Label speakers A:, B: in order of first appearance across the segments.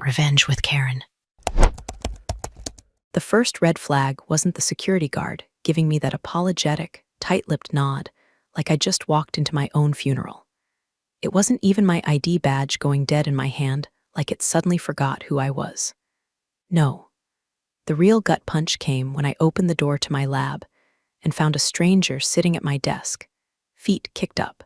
A: Revenge with Karen.
B: The first red flag wasn't the security guard giving me that apologetic, tight-lipped nod like I just walked into my own funeral. It wasn't even my ID badge going dead in my hand like it suddenly forgot who I was. No. The real gut punch came when I opened the door to my lab and found a stranger sitting at my desk, feet kicked up,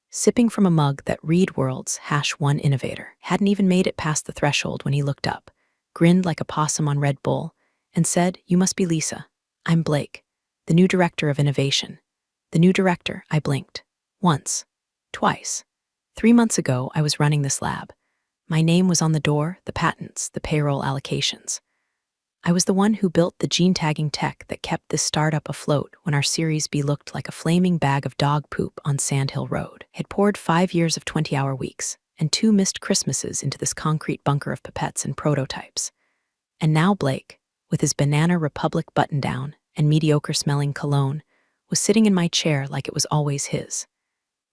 B: sipping from a mug that Read World's #1 innovator hadn't even made it past the threshold when he looked up, grinned like a possum on Red Bull, and said, "You must be Lisa. I'm Blake, the new director of innovation." The new director, I blinked. Once. Twice. 3 months ago, I was running this lab. My name was on the door, the patents, the payroll allocations. I was the one who built the gene-tagging tech that kept this startup afloat when our Series B looked like a flaming bag of dog poop on Sand Hill Road. Had poured 5 years of 20-hour weeks and 2 missed Christmases into this concrete bunker of pipettes and prototypes. And now Blake, with his Banana Republic button-down and mediocre-smelling cologne, was sitting in my chair like it was always his.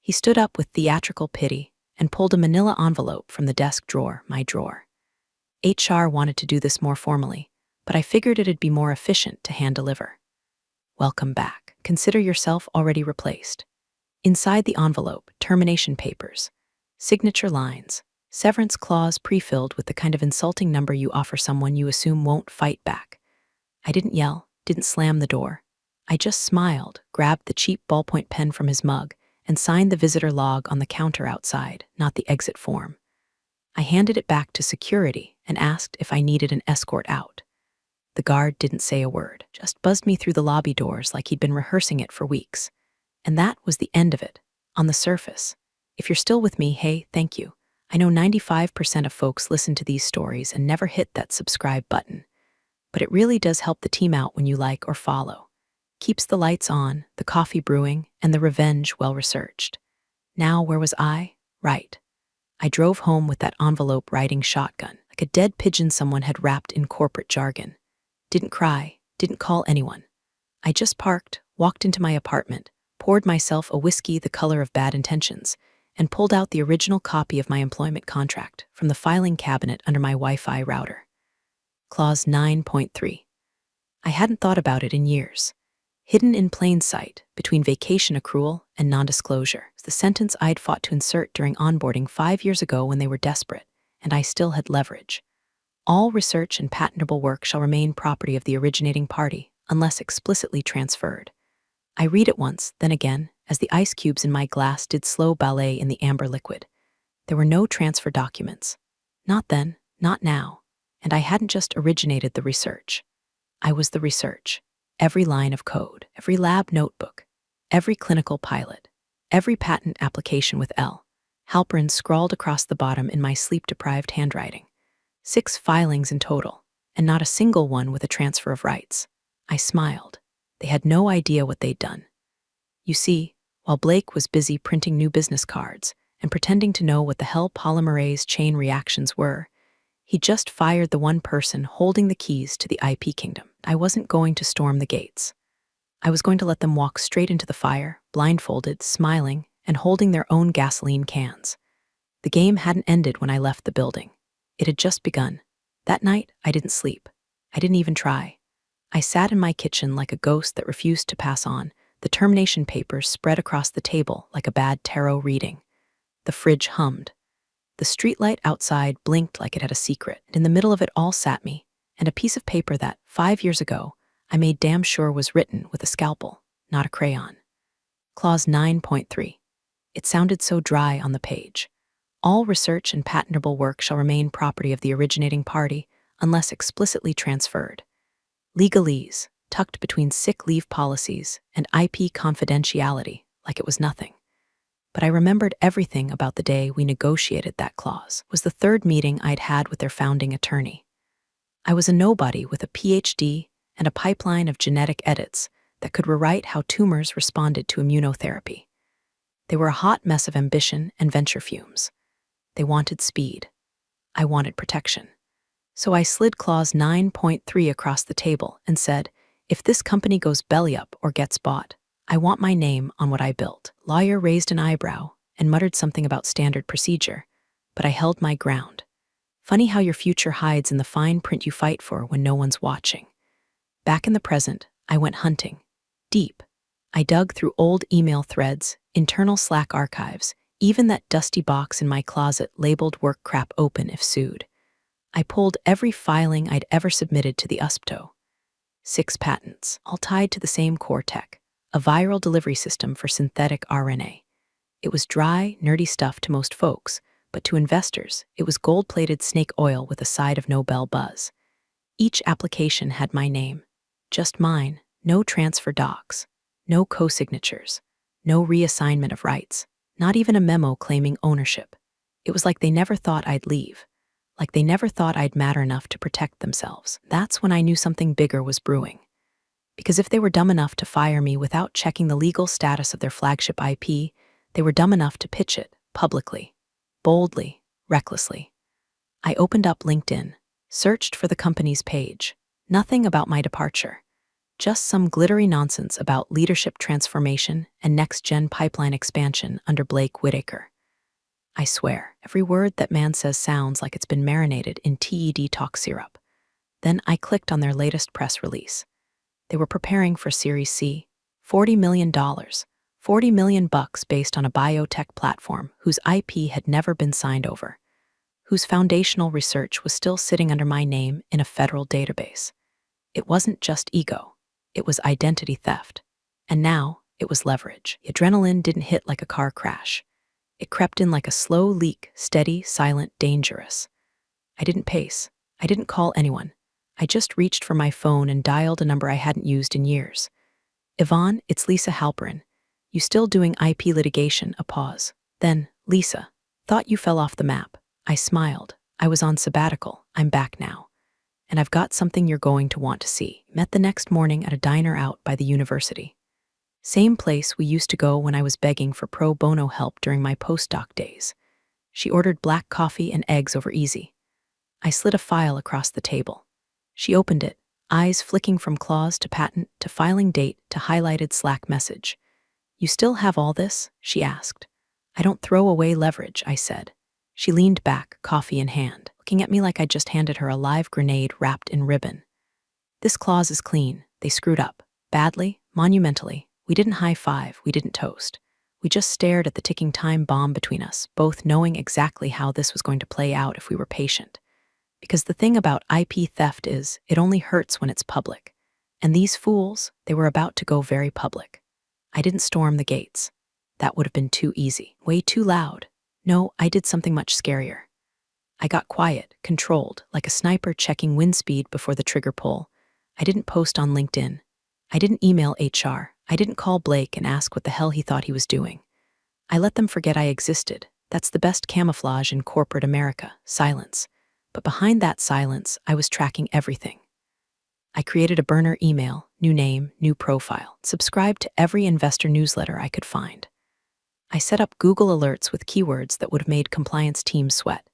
B: He stood up with theatrical pity and pulled a manila envelope from the desk drawer, my drawer. HR wanted to do this more formally, but I figured it'd be more efficient to hand-deliver. Welcome back. Consider yourself already replaced. Inside the envelope, termination papers, signature lines, severance clause pre-filled with the kind of insulting number you offer someone you assume won't fight back. I didn't yell, didn't slam the door. I just smiled, grabbed the cheap ballpoint pen from his mug, and signed the visitor log on the counter outside, not the exit form. I handed it back to security and asked if I needed an escort out. The guard didn't say a word, just buzzed me through the lobby doors like he'd been rehearsing it for weeks. And that was the end of it, on the surface. If you're still with me, hey, thank you. I know 95% of folks listen to these stories and never hit that subscribe button. But it really does help the team out when you like or follow. Keeps the lights on, the coffee brewing, and the revenge well-researched. Now, where was I? Right. I drove home with that envelope-riding shotgun, like a dead pigeon someone had wrapped in corporate jargon. Didn't cry, didn't call anyone. I just parked, walked into my apartment, poured myself a whiskey the color of bad intentions, and pulled out the original copy of my employment contract from the filing cabinet under my Wi-Fi router. Clause 9.3. I hadn't thought about it in years. Hidden in plain sight, between vacation accrual and non-disclosure, the sentence I'd fought to insert during onboarding 5 years ago when they were desperate, and I still had leverage. All research and patentable work shall remain property of the originating party, unless explicitly transferred. I read it once, then again, as the ice cubes in my glass did slow ballet in the amber liquid. There were no transfer documents. Not then, not now, and I hadn't just originated the research. I was the research. Every line of code, every lab notebook, every clinical pilot, every patent application with L. Halperin scrawled across the bottom in my sleep-deprived handwriting. 6 filings in total, and not a single one with a transfer of rights. I smiled. They had no idea what they'd done. You see, while Blake was busy printing new business cards and pretending to know what the hell polymerase chain reactions were, he just fired the one person holding the keys to the IP kingdom. I wasn't going to storm the gates. I was going to let them walk straight into the fire, blindfolded, smiling, and holding their own gasoline cans. The game hadn't ended when I left the building. It had just begun. That night, I didn't sleep. I didn't even try. I sat in my kitchen like a ghost that refused to pass on, the termination papers spread across the table like a bad tarot reading. The fridge hummed. The streetlight outside blinked like it had a secret, and in the middle of it all sat me, and a piece of paper that, 5 years ago, I made damn sure was written with a scalpel, not a crayon. Clause 9.3. It sounded so dry on the page. All research and patentable work shall remain property of the originating party unless explicitly transferred. Legalese, tucked between sick leave policies and IP confidentiality, like it was nothing. But I remembered everything about the day we negotiated that clause. It was the 3rd meeting I'd had with their founding attorney. I was a nobody with a PhD and a pipeline of genetic edits that could rewrite how tumors responded to immunotherapy. They were a hot mess of ambition and venture fumes. They wanted speed. I wanted protection. So I slid clause 9.3 across the table and said, if this company goes belly up or gets bought, I want my name on what I built. Lawyer raised an eyebrow and muttered something about standard procedure, but I held my ground. Funny how your future hides in the fine print you fight for when no one's watching. Back in the present, I went hunting. Deep. I dug through old email threads, internal Slack archives, even that dusty box in my closet labeled work crap open if sued. I pulled every filing I'd ever submitted to the USPTO. 6 patents, all tied to the same core tech, a viral delivery system for synthetic RNA. It was dry, nerdy stuff to most folks, but to investors, it was gold-plated snake oil with a side of Nobel buzz. Each application had my name. Just mine, no transfer docs, no co-signatures, no reassignment of rights, not even a memo claiming ownership. It was like they never thought I'd leave, like they never thought I'd matter enough to protect themselves. That's when I knew something bigger was brewing. Because if they were dumb enough to fire me without checking the legal status of their flagship IP, they were dumb enough to pitch it, publicly, boldly, recklessly. I opened up LinkedIn, searched for the company's page. Nothing about my departure. Just some glittery nonsense about leadership transformation and next-gen pipeline expansion under Blake Whitaker. I swear, every word that man says sounds like it's been marinated in TED talk syrup. Then I clicked on their latest press release. They were preparing for Series C, $40 million, $40 million based on a biotech platform whose IP had never been signed over, whose foundational research was still sitting under my name in a federal database. It wasn't just ego, it was identity theft. And now, it was leverage. The adrenaline didn't hit like a car crash. It crept in like a slow leak, steady, silent, dangerous. I didn't pace. I didn't call anyone. I just reached for my phone and dialed a number I hadn't used in years. Yvonne, it's Lisa Halperin. You still doing IP litigation? A pause. Then, Lisa, thought you fell off the map. I smiled. I was on sabbatical. I'm back now. And I've got something you're going to want to see. Met the next morning at a diner out by the university. Same place we used to go when I was begging for pro bono help during my postdoc days. She ordered black coffee and eggs over easy. I slid a file across the table. She opened it, eyes flicking from clause to patent to filing date to highlighted Slack message. You still have all this? She asked. I don't throw away leverage, I said. She leaned back, coffee in hand, looking at me like I'd just handed her a live grenade wrapped in ribbon. This clause is clean. They screwed up. Badly, monumentally. We didn't high-five, we didn't toast. We just stared at the ticking time bomb between us, both knowing exactly how this was going to play out if we were patient. Because the thing about IP theft is, it only hurts when it's public. And these fools, they were about to go very public. I didn't storm the gates. That would have been too easy, way too loud. No, I did something much scarier. I got quiet, controlled, like a sniper checking wind speed before the trigger pull. I didn't post on LinkedIn. I didn't email HR. I didn't call Blake and ask what the hell he thought he was doing. I let them forget I existed. That's the best camouflage in corporate America, silence. But behind that silence, I was tracking everything. I created a burner email, new name, new profile, subscribed to every investor newsletter I could find. I set up Google alerts with keywords that would have made compliance teams sweat.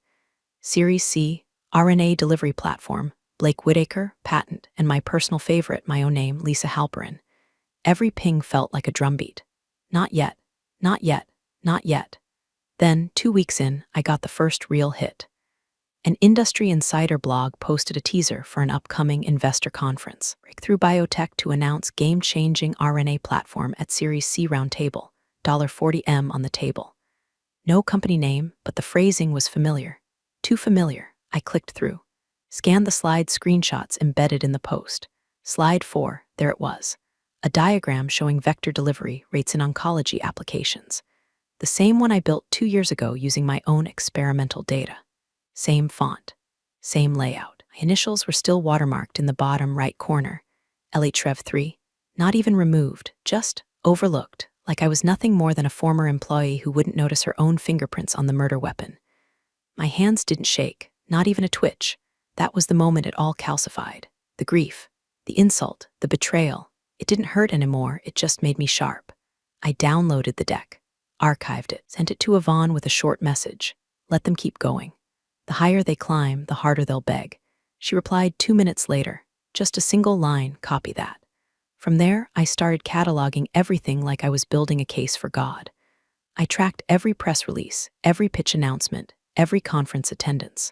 B: Series C, RNA delivery platform, Blake Whitaker, patent, and my personal favorite, my own name, Lisa Halperin. Every ping felt like a drumbeat. Not yet, not yet, not yet. Then, 2 weeks in, I got the first real hit. An industry insider blog posted a teaser for an upcoming investor conference, Breakthrough Biotech to announce game-changing RNA platform at Series C roundtable, $40M on the table. No company name, but the phrasing was familiar. Too familiar. I clicked through. Scanned the slide screenshots embedded in the post. Slide 4, there it was. A diagram showing vector delivery rates in oncology applications. The same one I built 2 years ago using my own experimental data. Same font. Same layout. My initials were still watermarked in the bottom right corner. LHREV3. Not even removed, just overlooked, like I was nothing more than a former employee who wouldn't notice her own fingerprints on the murder weapon. My hands didn't shake, not even a twitch. That was the moment it all calcified. The grief, the insult, the betrayal. It didn't hurt anymore, it just made me sharp. I downloaded the deck, archived it, sent it to Yvonne with a short message. Let them keep going. The higher they climb, the harder they'll beg. She replied 2 minutes later. Just a single line, copy that. From there, I started cataloging everything like I was building a case for God. I tracked every press release, every pitch announcement, every conference attendance.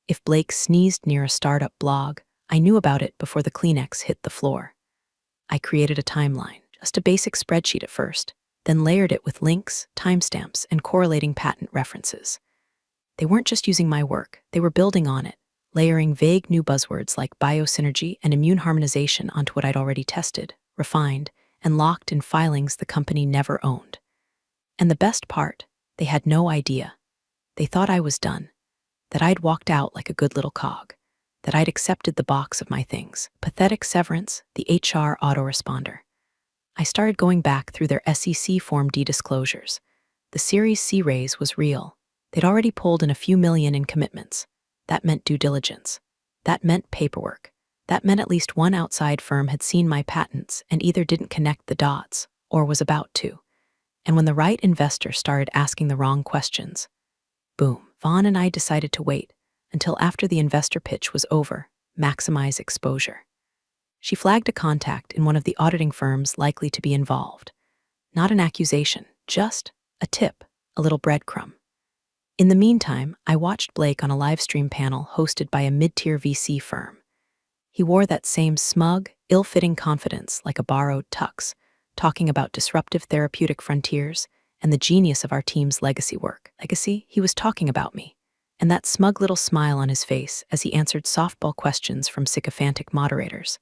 B: If Blake sneezed near a startup blog, I knew about it before the Kleenex hit the floor. I created a timeline, just a basic spreadsheet at first, then layered it with links, timestamps, and correlating patent references. They weren't just using my work, they were building on it, layering vague new buzzwords like biosynergy and immune harmonization onto what I'd already tested, refined, and locked in filings the company never owned. And the best part, they had no idea. They thought I was done, that I'd walked out like a good little cog, that I'd accepted the box of my things. Pathetic severance, the HR autoresponder. I started going back through their SEC Form D disclosures. The Series C raise was real. They'd already pulled in a few million in commitments. That meant due diligence. That meant paperwork. That meant at least one outside firm had seen my patents and either didn't connect the dots or was about to. And when the right investor started asking the wrong questions, boom, Vaughn and I decided to wait until after the investor pitch was over, maximize exposure. She flagged a contact in one of the auditing firms likely to be involved. Not an accusation, just a tip, a little breadcrumb. In the meantime, I watched Blake on a livestream panel hosted by a mid-tier VC firm. He wore that same smug, ill-fitting confidence like a borrowed tux, talking about disruptive therapeutic frontiers and the genius of our team's legacy work. Legacy? He was talking about me. And that smug little smile on his face as he answered softball questions from sycophantic moderators.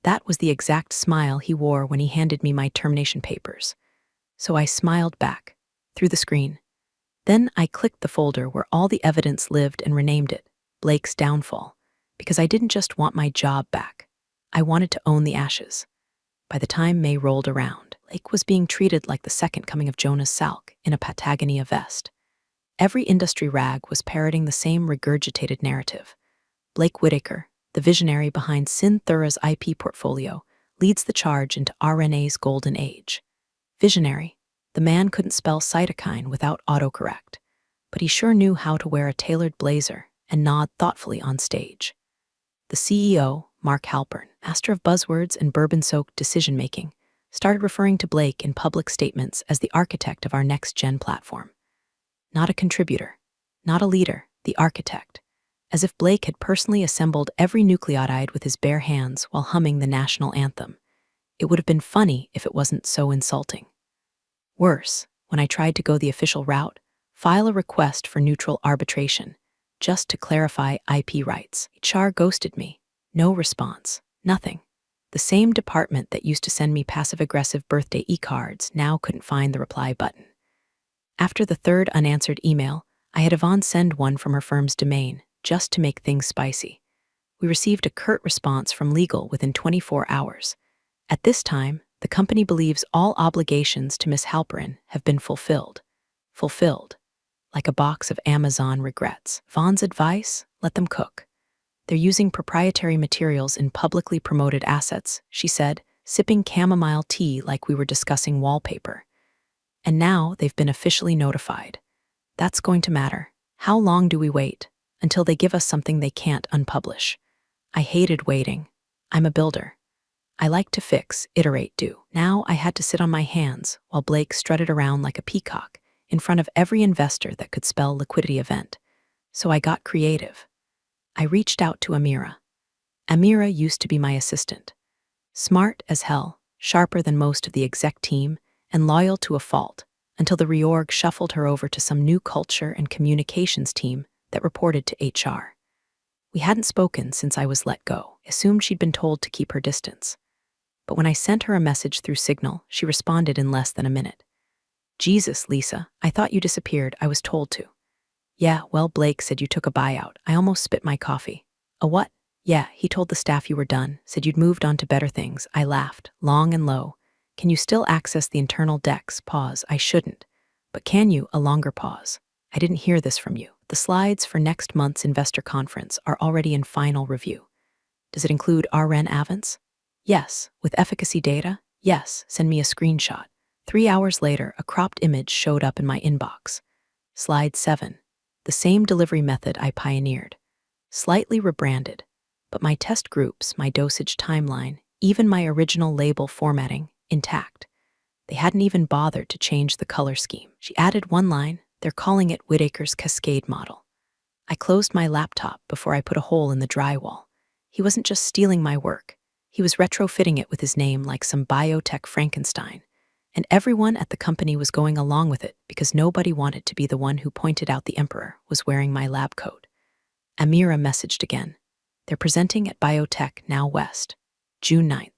B: That was the exact smile he wore when he handed me my termination papers. So I smiled back, through the screen. Then I clicked the folder where all the evidence lived and renamed it, Blake's Downfall, because I didn't just want my job back. I wanted to own the ashes. By the time May rolled around, Blake was being treated like the second coming of Jonas Salk in a Patagonia vest. Every industry rag was parroting the same regurgitated narrative. Blake Whitaker, the visionary behind Synthura's IP portfolio, leads the charge into RNA's golden age. Visionary. The man couldn't spell cytokine without autocorrect, but he sure knew how to wear a tailored blazer and nod thoughtfully on stage. The CEO, Mark Halpern, master of buzzwords and bourbon-soaked decision-making, started referring to Blake in public statements as the architect of our next-gen platform. Not a contributor, not a leader, the architect, as if Blake had personally assembled every nucleotide with his bare hands while humming the national anthem. It would have been funny if it wasn't so insulting. Worse, when I tried to go the official route, file a request for neutral arbitration, just to clarify IP rights. HR ghosted me. No response. Nothing. The same department that used to send me passive-aggressive birthday e-cards now couldn't find the reply button. After the third unanswered email, I had Yvonne send one from her firm's domain, just to make things spicy. We received a curt response from legal within 24 hours. At this time, the company believes all obligations to Miss Halperin have been fulfilled. Fulfilled. Like a box of Amazon regrets. Vaughn's advice? Let them cook. They're using proprietary materials in publicly promoted assets, she said, sipping chamomile tea like we were discussing wallpaper. And now they've been officially notified. That's going to matter. How long do we wait? Until they give us something they can't unpublish. I hated waiting. I'm a builder. I like to fix, iterate, do. Now I had to sit on my hands while Blake strutted around like a peacock in front of every investor that could spell liquidity event. So I got creative. I reached out to Amira. Amira used to be my assistant. Smart as hell, sharper than most of the exec team, and loyal to a fault, until the reorg shuffled her over to some new culture and communications team that reported to HR. We hadn't spoken since I was let go. Assumed she'd been told to keep her distance. But when I sent her a message through Signal, she responded in less than a minute. Jesus, Lisa, I thought you disappeared. I was told to. Yeah, well, Blake said you took a buyout. I almost spit my coffee. A what? Yeah, he told the staff you were done, said you'd moved on to better things. I laughed, long and low. Can you still access the internal decks? Pause. I shouldn't. But can you? A longer pause. I didn't hear this from you. The slides for next month's investor conference are already in final review. Does it include RN Avance? Yes. With efficacy data? Yes. Send me a screenshot. 3 hours later, a cropped image showed up in my inbox. Slide 7. The same delivery method I pioneered. Slightly rebranded. But my test groups, my dosage timeline, even my original label formatting, intact. They hadn't even bothered to change the color scheme. She added one line, they're calling it Whitaker's Cascade model. I closed my laptop before I put a hole in the drywall. He wasn't just stealing my work. He was retrofitting it with his name like some biotech Frankenstein. And everyone at the company was going along with it because nobody wanted to be the one who pointed out the emperor was wearing my lab coat. Amira messaged again. They're presenting at Biotech Now West, June 9th.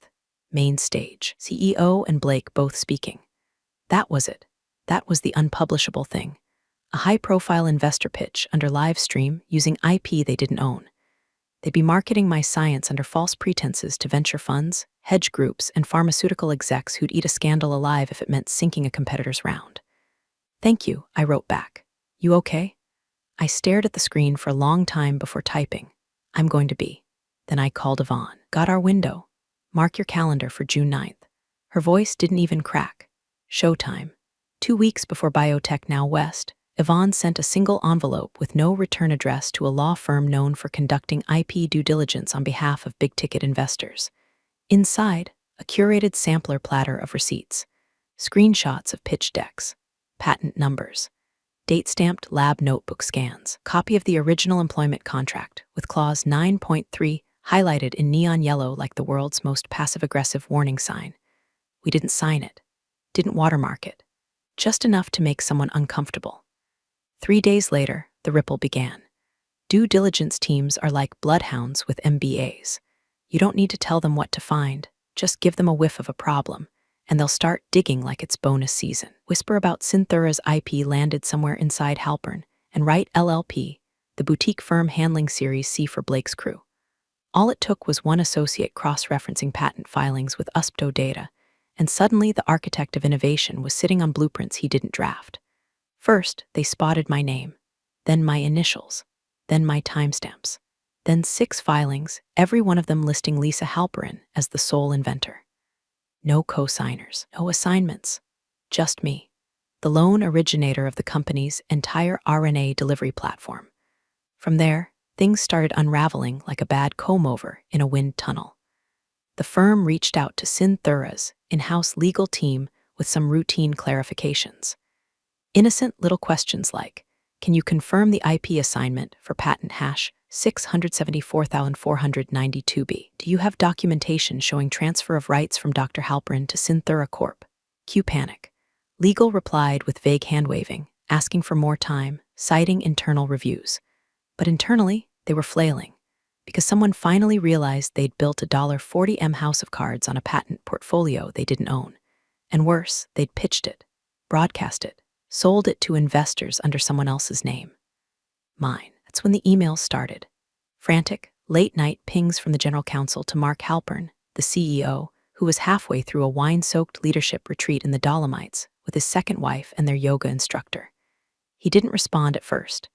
B: Main stage. CEO and Blake both speaking. That was it. That was the unpublishable thing. A high-profile investor pitch under live stream using IP they didn't own. They'd be marketing my science under false pretenses to venture funds, hedge groups, and pharmaceutical execs who'd eat a scandal alive if it meant sinking a competitor's round. Thank you, I wrote back. You okay? I stared at the screen for a long time before typing. I'm going to be. Then I called Yvonne. Got our window. Mark your calendar for June 9th. Her voice didn't even crack. Showtime. 2 weeks before Biotech Now West, Yvonne sent a single envelope with no return address to a law firm known for conducting IP due diligence on behalf of big-ticket investors. Inside, a curated sampler platter of receipts, screenshots of pitch decks, patent numbers, date-stamped lab notebook scans, copy of the original employment contract with clause 9.3 highlighted in neon yellow like the world's most passive-aggressive warning sign. We didn't sign it, didn't watermark it, just enough to make someone uncomfortable. 3 days later, the ripple began. Due diligence teams are like bloodhounds with MBAs. You don't need to tell them what to find, just give them a whiff of a problem, and they'll start digging like it's bonus season. Whisper about Synthura's IP landed somewhere inside Halpern, and Wright LLP, the boutique firm handling Series C for Blake's crew. All it took was one associate cross-referencing patent filings with USPTO data, and suddenly the architect of innovation was sitting on blueprints he didn't draft. First, they spotted my name, then my initials, then my timestamps, then 6 filings, every one of them listing Lisa Halperin as the sole inventor. No co-signers, no assignments, just me, the lone originator of the company's entire RNA delivery platform. From there, things started unraveling like a bad comb-over in a wind tunnel. The firm reached out to Synthura's in-house legal team with some routine clarifications. Innocent little questions like, can you confirm the IP assignment for patent hash 674,492B? Do you have documentation showing transfer of rights from Dr. Halperin to Synthura Corp? Cue panic. Legal replied with vague hand-waving, asking for more time, citing internal reviews. But internally, they were flailing, because someone finally realized they'd built a $40M house of cards on a patent portfolio they didn't own. And worse, they'd pitched it, broadcast it, sold it to investors under someone else's name. Mine. That's when the emails started. Frantic, late-night pings from the general counsel to Mark Halpern, the CEO, who was halfway through a wine-soaked leadership retreat in the Dolomites with his second wife and their yoga instructor. He didn't respond at first.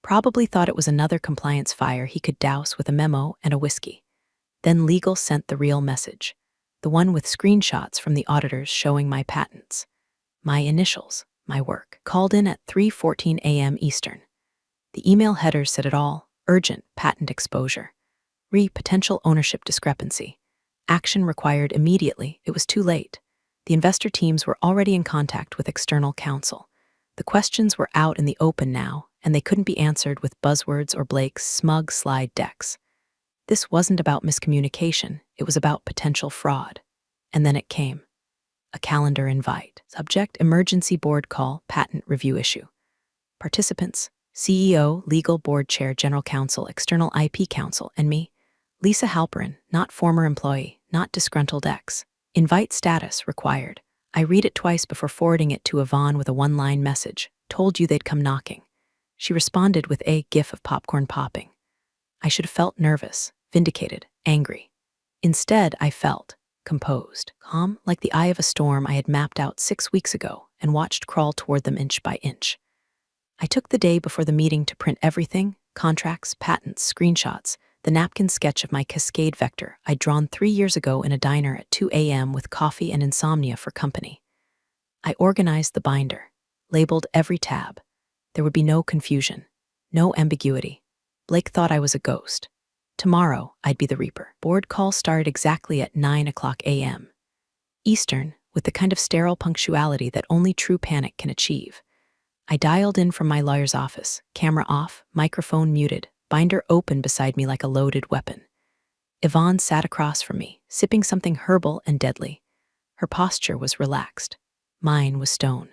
B: Probably thought it was another compliance fire he could douse with a memo and a whiskey. Then legal sent the real message, the one with screenshots from the auditors showing my patents. My initials, my work, called in at 3:14 a.m. Eastern. The email header said it all: urgent patent exposure. Potential ownership discrepancy. Action required immediately. It was too late. The investor teams were already in contact with external counsel. The questions were out in the open now, and they couldn't be answered with buzzwords or Blake's smug slide decks. This wasn't about miscommunication, it was about potential fraud. And then it came. A calendar invite. Subject: emergency board call, patent review issue. Participants: CEO, legal board chair, general counsel, external IP counsel, and me, Lisa Halperin, not former employee, not disgruntled ex. Invite status required. I read it twice before forwarding it to Yvonne with a one-line message. Told you they'd come knocking. She responded with a gif of popcorn popping. I should have felt nervous, vindicated, angry. Instead, I felt composed, calm, like the eye of a storm I had mapped out 6 weeks ago and watched crawl toward them inch by inch. I took the day before the meeting to print everything: contracts, patents, screenshots, the napkin sketch of my cascade vector I'd drawn 3 years ago in a diner at 2 a.m. with coffee and insomnia for company. I organized the binder, labeled every tab. There would be no confusion, no ambiguity. Blake thought I was a ghost. Tomorrow, I'd be the Reaper. Board call started exactly at 9:00 a.m. Eastern, with the kind of sterile punctuality that only true panic can achieve. I dialed in from my lawyer's office, camera off, microphone muted, binder open beside me like a loaded weapon. Yvonne sat across from me, sipping something herbal and deadly. Her posture was relaxed. Mine was stone.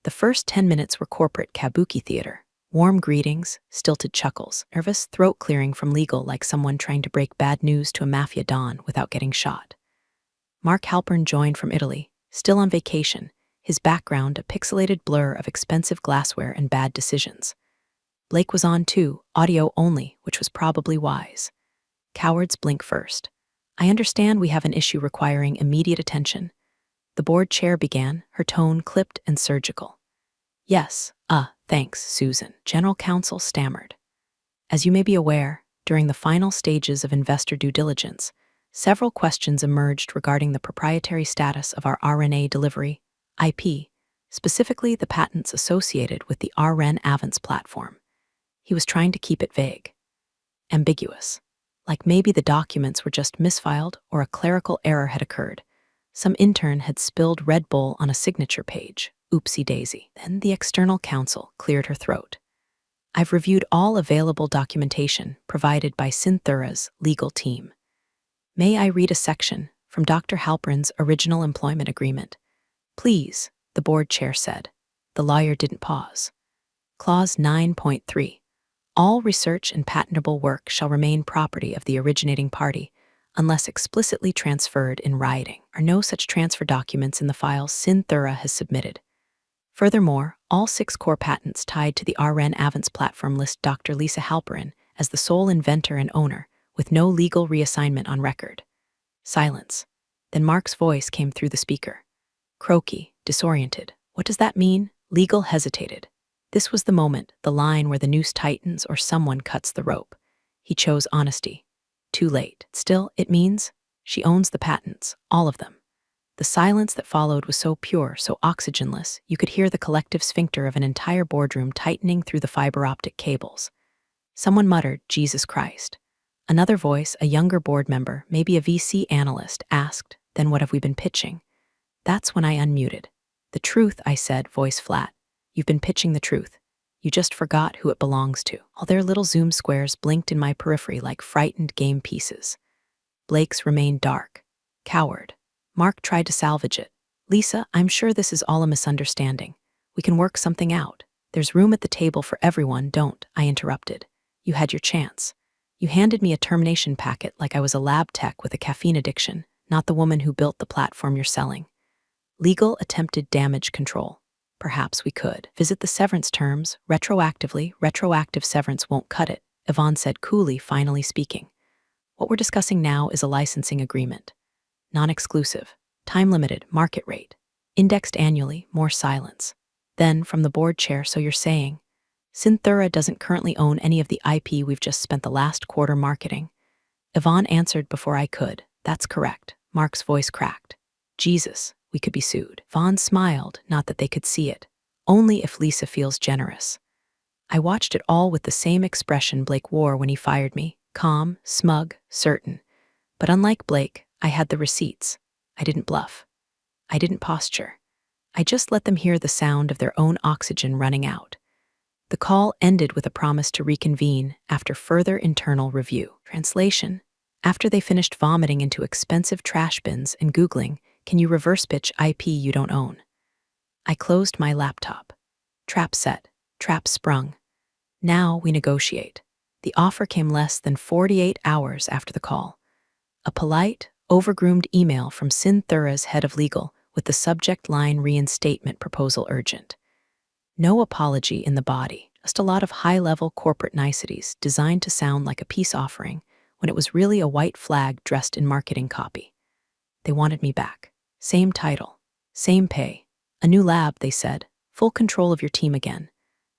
B: The first 10 minutes were corporate kabuki theater. Warm greetings, stilted chuckles, nervous throat clearing from legal like someone trying to break bad news to a mafia don without getting shot. Mark Halpern joined from Italy, still on vacation, his background a pixelated blur of expensive glassware and bad decisions. Blake was on too, audio only, which was probably wise. Cowards blink first. I understand we have an issue requiring immediate attention. The board chair began, her tone clipped and surgical. Yes, thanks, Susan, General Counsel stammered. As you may be aware, during the final stages of investor due diligence, several questions emerged regarding the proprietary status of our RNA delivery, IP, specifically the patents associated with the RN Avance platform. He was trying to keep it vague. Ambiguous. Like maybe the documents were just misfiled or a clerical error had occurred. Some intern had spilled Red Bull on a signature page. Oopsie daisy. Then the external counsel cleared her throat. I've reviewed all available documentation provided by Synthura's legal team. May I read a section from Dr. Halpern's original employment agreement? Please, the board chair said. The lawyer didn't pause. Clause 9.3. All research and patentable work shall remain property of the originating party, unless explicitly transferred in writing. Are no such transfer documents in the files Synthura has submitted. Furthermore, all 6 core patents tied to the RN Avance platform list Dr. Lisa Halperin as the sole inventor and owner, with no legal reassignment on record. Silence. Then Mark's voice came through the speaker. Croaky, disoriented. What does that mean? Legal hesitated. This was the moment, the line where the noose tightens or someone cuts the rope. He chose honesty. Too late. Still, it means she owns the patents, all of them. The silence that followed was so pure, so oxygenless, you could hear the collective sphincter of an entire boardroom tightening through the fiber optic cables. Someone muttered, Jesus Christ. Another voice, a younger board member, maybe a VC analyst, asked, then what have we been pitching? That's when I unmuted. The truth, I said, voice flat. You've been pitching the truth. You just forgot who it belongs to. All their little zoom squares blinked in my periphery like frightened game pieces. Blake's remained dark. Coward. Mark tried to salvage it. Lisa, I'm sure this is all a misunderstanding. We can work something out. There's room at the table for everyone, don't, I interrupted. You had your chance. You handed me a termination packet like I was a lab tech with a caffeine addiction, not the woman who built the platform you're selling. Legal attempted damage control. Perhaps we could. Visit the severance terms, retroactively. Retroactive severance won't cut it, Yvonne said coolly, finally speaking. What we're discussing now is a licensing agreement. Non-exclusive, time-limited, market rate, indexed annually, more silence. Then, from the board chair, so you're saying, Synthura doesn't currently own any of the IP we've just spent the last quarter marketing. Yvonne answered before I could. That's correct. Mark's voice cracked. Jesus, we could be sued. Yvonne smiled, not that they could see it. Only if Lisa feels generous. I watched it all with the same expression Blake wore when he fired me, calm, smug, certain. But unlike Blake, I had the receipts. I didn't bluff. I didn't posture. I just let them hear the sound of their own oxygen running out. The call ended with a promise to reconvene after further internal review. Translation: after they finished vomiting into expensive trash bins and Googling, can you reverse pitch IP you don't own? I closed my laptop. Trap set. Trap sprung. Now we negotiate. The offer came less than 48 hours after the call. A polite, overgroomed email from Synthura's head of legal with the subject line reinstatement proposal urgent. No apology in the body, just a lot of high-level corporate niceties designed to sound like a peace offering when it was really a white flag dressed in marketing copy. They wanted me back. Same title, same pay. A new lab, they said, full control of your team again,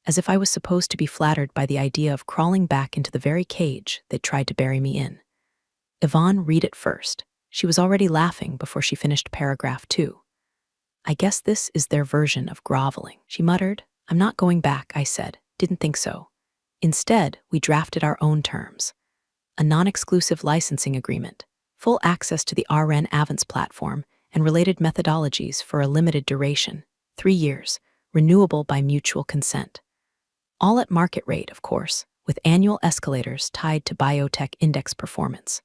B: as if I was supposed to be flattered by the idea of crawling back into the very cage they'd tried to bury me in. Yvonne, read it first. She was already laughing before she finished paragraph 2. I guess this is their version of groveling, she muttered. I'm not going back, I said. Didn't think so. Instead, we drafted our own terms. A non-exclusive licensing agreement, full access to the RN Avance platform, and related methodologies for a limited duration, 3 years, renewable by mutual consent. All at market rate, of course, with annual escalators tied to biotech index performance.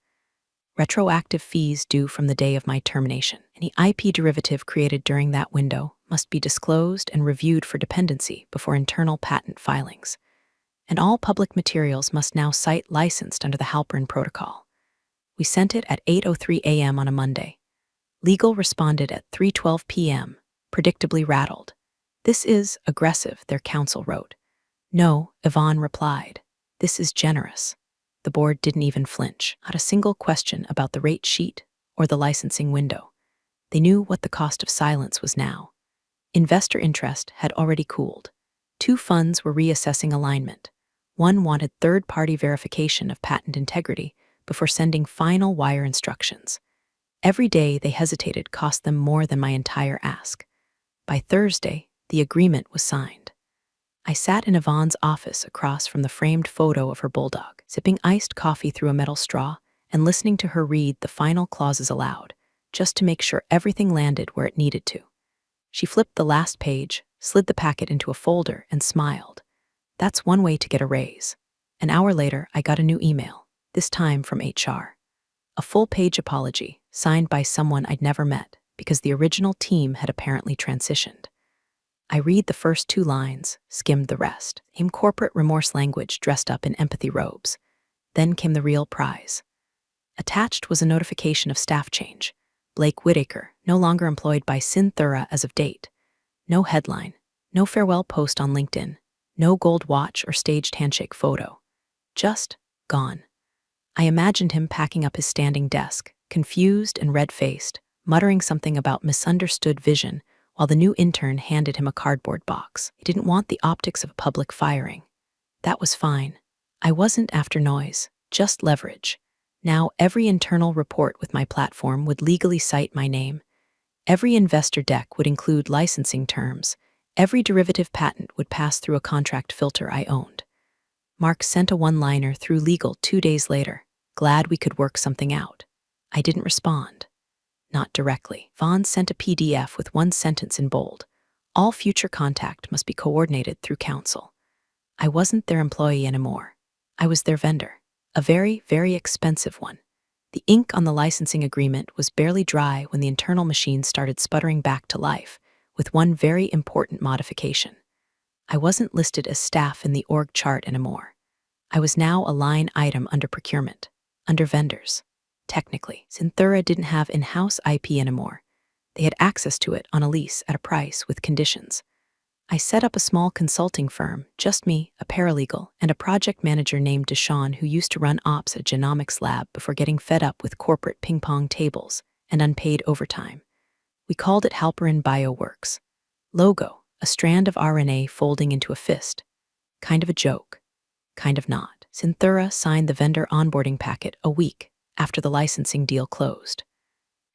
B: Retroactive fees due from the day of my termination. Any IP derivative created during that window must be disclosed and reviewed for dependency before internal patent filings. And all public materials must now cite licensed under the Halperin Protocol. We sent it at 8:03 a.m. on a Monday. Legal responded at 3:12 p.m., predictably rattled. "This is aggressive," their counsel wrote. "No," Yvonne replied. "This is generous." The board didn't even flinch, not a single question about the rate sheet or the licensing window. They knew what the cost of silence was now. Investor interest had already cooled. Two funds were reassessing alignment. One wanted third-party verification of patent integrity before sending final wire instructions. Every day they hesitated cost them more than my entire ask. By Thursday, the agreement was signed. I sat in Yvonne's office across from the framed photo of her bulldog, sipping iced coffee through a metal straw and listening to her read the final clauses aloud, just to make sure everything landed where it needed to. She flipped the last page, slid the packet into a folder, and smiled. That's one way to get a raise. An hour later, I got a new email, this time from HR. A full-page apology, signed by someone I'd never met, because the original team had apparently transitioned. I read the first 2 lines, skimmed the rest. Came corporate remorse language dressed up in empathy robes. Then came the real prize. Attached was a notification of staff change. Blake Whitaker, no longer employed by Synthura as of date. No headline, no farewell post on LinkedIn, no gold watch or staged handshake photo. Just gone. I imagined him packing up his standing desk, confused and red-faced, muttering something about misunderstood vision, while the new intern handed him a cardboard box. He didn't want the optics of a public firing. That was fine. I wasn't after noise, just leverage. Now every internal report with my platform would legally cite my name. Every investor deck would include licensing terms. Every derivative patent would pass through a contract filter I owned. Mark sent a one-liner through legal 2 days later. Glad we could work something out. I didn't respond. Not directly. Vaughn sent a PDF with one sentence in bold. All future contact must be coordinated through counsel. I wasn't their employee anymore. I was their vendor. A very, very expensive one. The ink on the licensing agreement was barely dry when the internal machine started sputtering back to life, with one very important modification. I wasn't listed as staff in the org chart anymore. I was now a line item under procurement, under vendors. Technically, Synthura didn't have in-house IP anymore. They had access to it on a lease at a price with conditions. I set up a small consulting firm, just me, a paralegal, and a project manager named Deshawn who used to run ops at genomics lab before getting fed up with corporate ping-pong tables and unpaid overtime. We called it Halperin Bioworks. Logo, a strand of RNA folding into a fist. Kind of a joke. Kind of not. Synthura signed the vendor onboarding packet a week after the licensing deal closed.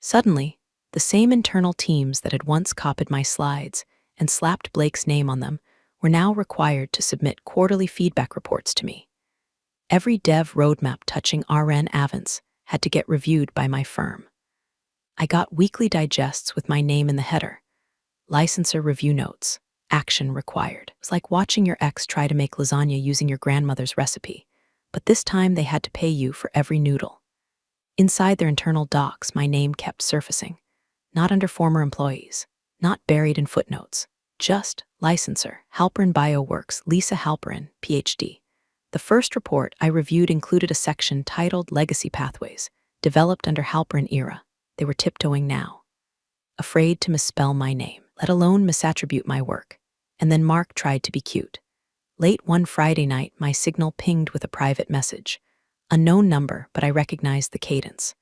B: Suddenly, the same internal teams that had once copied my slides and slapped Blake's name on them were now required to submit quarterly feedback reports to me. Every dev roadmap touching RN Avance had to get reviewed by my firm. I got weekly digests with my name in the header. Licensor review notes. Action required. It was like watching your ex try to make lasagna using your grandmother's recipe, but this time they had to pay you for every noodle. Inside their internal docs, my name kept surfacing. Not under former employees. Not buried in footnotes. Just licensor, Halperin Bioworks, Lisa Halperin, PhD. The first report I reviewed included a section titled Legacy Pathways, developed under Halperin era. They were tiptoeing now. Afraid to misspell my name, let alone misattribute my work. And then Mark tried to be cute. Late one Friday night, my signal pinged with a private message. Unknown number, but I recognized the cadence.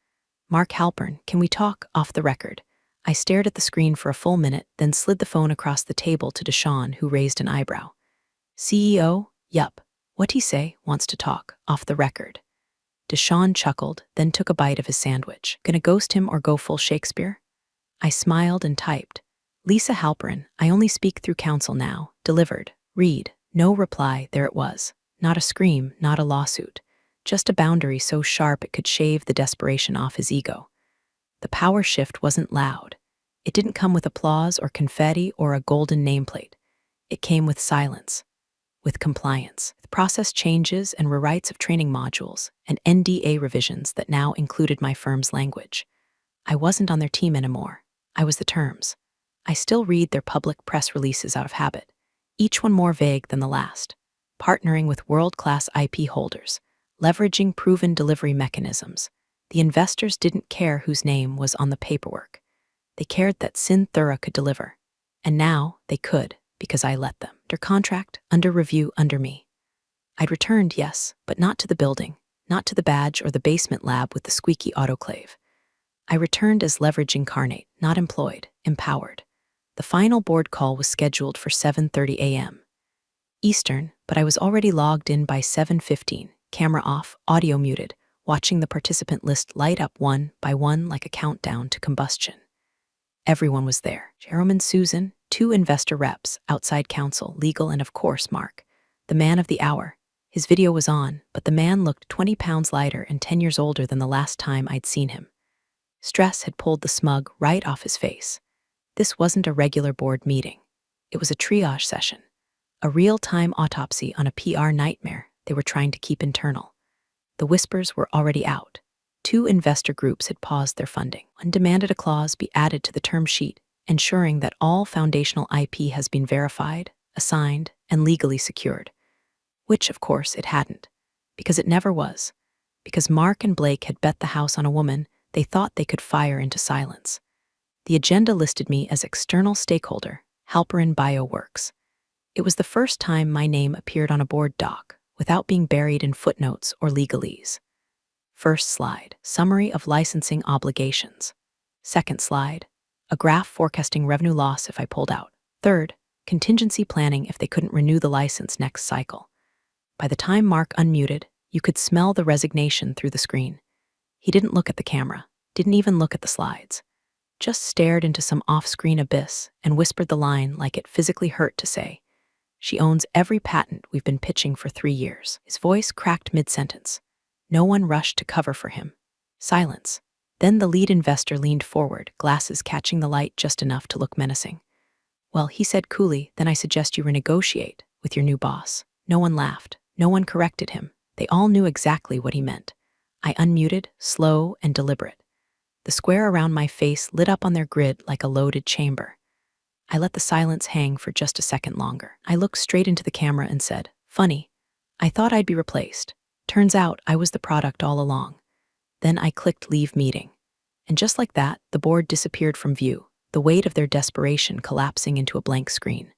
B: Mark Halperin, can we talk off the record? I stared at the screen for a full minute, then slid the phone across the table to Deshawn, who raised an eyebrow. CEO? Yup. What'd he say? Wants to talk, off the record. Deshawn chuckled, then took a bite of his sandwich. Gonna ghost him or go full Shakespeare? I smiled and typed. Lisa Halperin, I only speak through counsel now. Delivered. Read. No reply, there it was. Not a scream, not a lawsuit. Just a boundary so sharp it could shave the desperation off his ego. The power shift wasn't loud. It didn't come with applause or confetti or a golden nameplate. It came with silence, with compliance, with process changes and rewrites of training modules, and NDA revisions that now included my firm's language. I wasn't on their team anymore. I was the terms. I still read their public press releases out of habit, each one more vague than the last. Partnering with world-class IP holders, leveraging proven delivery mechanisms. The investors didn't care whose name was on the paperwork. They cared that Synthura could deliver. And now they could, because I let them. Under contract, under review, under me. I'd returned, yes, but not to the building, not to the badge or the basement lab with the squeaky autoclave. I returned as leverage incarnate, not employed, empowered. The final board call was scheduled for 7:30 a.m. Eastern, but I was already logged in by 7:15, camera off, audio muted, watching the participant list light up one by one like a countdown to combustion. Everyone was there. Jerome and Susan, 2 investor reps, outside counsel, legal, and of course Mark, the man of the hour. His video was on, but the man looked 20 pounds lighter and 10 years older than the last time I'd seen him. Stress had pulled the smug right off his face. This wasn't a regular board meeting. It was a triage session, a real-time autopsy on a PR nightmare they were trying to keep internal. The whispers were already out. 2 investor groups had paused their funding. One demanded a clause be added to the term sheet, ensuring that all foundational IP has been verified, assigned, and legally secured. Which, of course, it hadn't. Because it never was. Because Mark and Blake had bet the house on a woman they thought they could fire into silence. The agenda listed me as external stakeholder, Halperin Bioworks. It was the first time my name appeared on a board doc, without being buried in footnotes or legalese. First slide, summary of licensing obligations. Second slide, a graph forecasting revenue loss if I pulled out. Third, contingency planning if they couldn't renew the license next cycle. By the time Mark unmuted, you could smell the resignation through the screen. He didn't look at the camera, didn't even look at the slides. Just stared into some off-screen abyss and whispered the line like it physically hurt to say, "She owns every patent we've been pitching for 3 years." His voice cracked mid-sentence. No one rushed to cover for him. Silence. Then the lead investor leaned forward, glasses catching the light just enough to look menacing. "Well," he said coolly, "then I suggest you renegotiate with your new boss." No one laughed. No one corrected him. They all knew exactly what he meant. I unmuted, slow and deliberate. The square around my face lit up on their grid like a loaded chamber. I let the silence hang for just a second longer. I looked straight into the camera and said, "Funny. I thought I'd be replaced. Turns out I was the product all along." Then I clicked leave meeting. And just like that, the board disappeared from view, the weight of their desperation collapsing into a blank screen.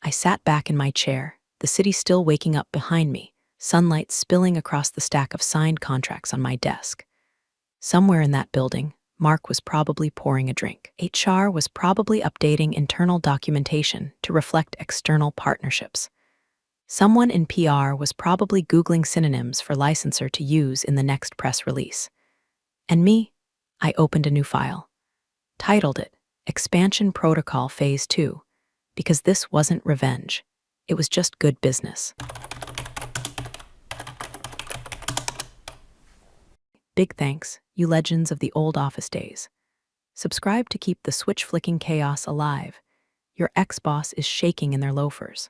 B: I sat back in my chair, the city still waking up behind me, sunlight spilling across the stack of signed contracts on my desk. Somewhere in that building, Mark was probably pouring a drink. HR was probably updating internal documentation to reflect external partnerships. Someone in PR was probably Googling synonyms for licensor to use in the next press release. And me? I opened a new file. Titled it, Expansion Protocol Phase 2, because this wasn't revenge. It was just good business. Big thanks, you legends of the old office days. Subscribe to keep the switch-flicking chaos alive. Your ex-boss is shaking in their loafers.